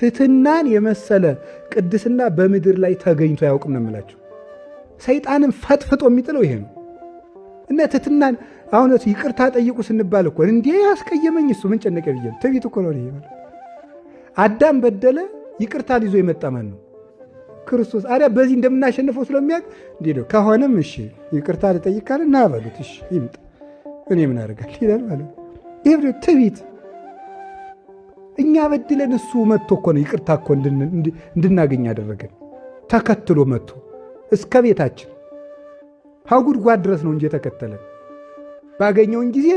ትሕትናን የመሰለ ቅድስና በምድር ላይ ተገኝቶ አያውቅም ነው የምላችሁ። ሰይጣንን ፈጥፍጦ የሚጥለው ይሄ ነው። እና ትሕትናን አሁን ይቅርታ ጠይቁ ስንባል እኮ እንዴ ያስቀየመኝ እሱ ምን ጨነቀ ብዬ ትዕቢት እኮ ነው። ይሄ አዳም በደለ፣ ይቅርታን ይዞ የመጣ ማን ነው? ክርስቶስ። አዲያ በዚህ እንደምናሸንፈው ስለሚያውቅ እንዴ ነው ከሆነም እሺ ይቅርታ ልጠይቅ ካለ ና በሉት፣ እሺ ይምጣ፣ እኔ ምን አደርጋለሁ ይላል ማለት ነው። ይሄ ትዕቢት። እኛ በድለን እሱ መጥቶ እኮ ነው ይቅርታ እኮ እንድናገኝ ያደረገን። ተከትሎ መጥቶ እስከ ቤታችን ሀጉድጓድ ድረስ ነው እንጂ የተከተለን። ባገኘውን ጊዜ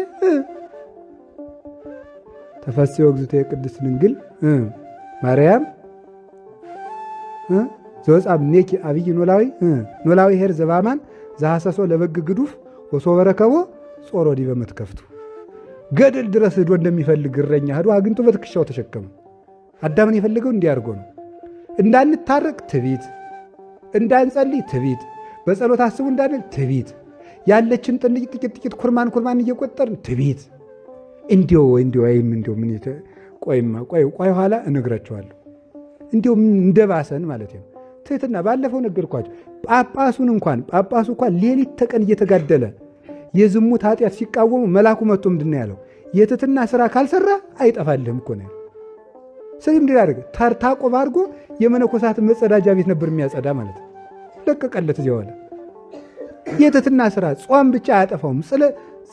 ተፈሥሒ እግዝእትየ ቅድስት ድንግል ማርያም ዘወፃ እምኔኪ አብይ ኖላዊ ኄር ዘበአማን ዘሐሰሶ ለበግ ግዱፍ ወሶበ ረከቦ ጾሮ ዲበ መትከፍቱ። ገደል ድረስ ሄዶ እንደሚፈልግ እረኛ ሄዶ አግኝቶ በትከሻው ተሸከመ። አዳምን የፈለገው እንዲያርጎ ነው። እንዳንታረቅ ትዕቢት፣ እንዳንጸልይ ትዕቢት፣ በጸሎት አስቡ እንዳንል ትዕቢት፣ ያለችን ጥቂት ኩርማን እየቆጠርን ትዕቢት። እንዲው ምን ቆይ ኋላ እነግራቸዋለሁ። እንዲው እንደባሰን ማለት ነው። ትሕትና ባለፈው ነገርኳቸው። ጳጳሱ እንኳን ሌሊት ተቀን እየተጋደለ የዝሙት ኃጢአት ሲቃወሙ መልአኩ መጥቶ ምንድን ነው ያለው? የትሕትና ሥራ ካልሰራ አይጠፋልህም እኮ ነው። ስለዚህ ምንድን ያደርግ ተርታ ቆብ አድርጎ የመነኮሳትን መጸዳጃ ቤት ነበር የሚያጸዳ ማለት ነው። ለቀቀለት። እዚያ ኋላ የትሕትና ሥራ ጾም ብቻ አያጠፋውም፣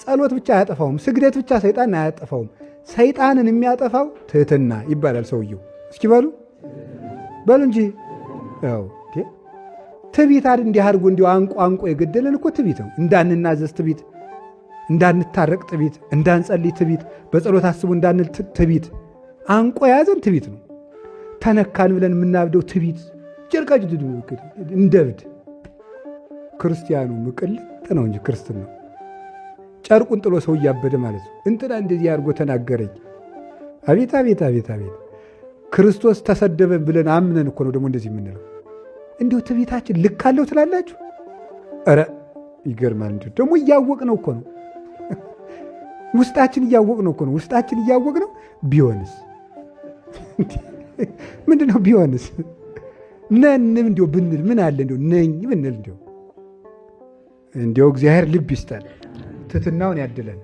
ጸሎት ብቻ አያጠፋውም፣ ስግደት ብቻ ሰይጣን አያጠፋውም። ሰይጣንን የሚያጠፋው ትሕትና ይባላል ሰውየው። እስኪ በሉ እንጂ ያው ትዕቢት አይደል? እንዲህ አድርጎ እንዲሁ አንቋ የገደለን እኮ ትዕቢት ነው። እንዳንናዘዝ ትዕቢት፣ እንዳንታረቅ ትዕቢት፣ እንዳንጸልይ ትዕቢት፣ በጸሎት አስቡ እንዳንል ትዕቢት፣ አንቆ የያዘን ትዕቢት ነው። ተነካን ብለን የምናብደው ትዕቢት፣ ጨርቃጭ እንደብድ። ክርስቲያኑ ምቅልጥ ነው እንጂ ክርስትና ጨርቁን ጥሎ ሰው እያበደ ማለት ነው። እንትና እንደዚህ አድርጎ ተናገረኝ። አቤት አቤት አቤት አቤት! ክርስቶስ ተሰደበ ብለን አምነን እኮ ነው ደግሞ እንደዚህ የምንለው። እንዲሁ ትዕቢታችን ልክ አለው ትላላችሁ? ኧረ ይገርማል። እንዲሁ ደግሞ እያወቅ ነው እኮ ነው ውስጣችን እያወቅ ነው እኮ ነው ውስጣችን እያወቅ ነው። ቢሆንስ ምንድን ነው ቢሆንስ? ነንም እንዲሁ ብንል ምን አለ እንዲሁ ነኝ ብንል እንዲሁ እግዚአብሔር ልብ ይስጠን፣ ትሕትናውን ያድለን።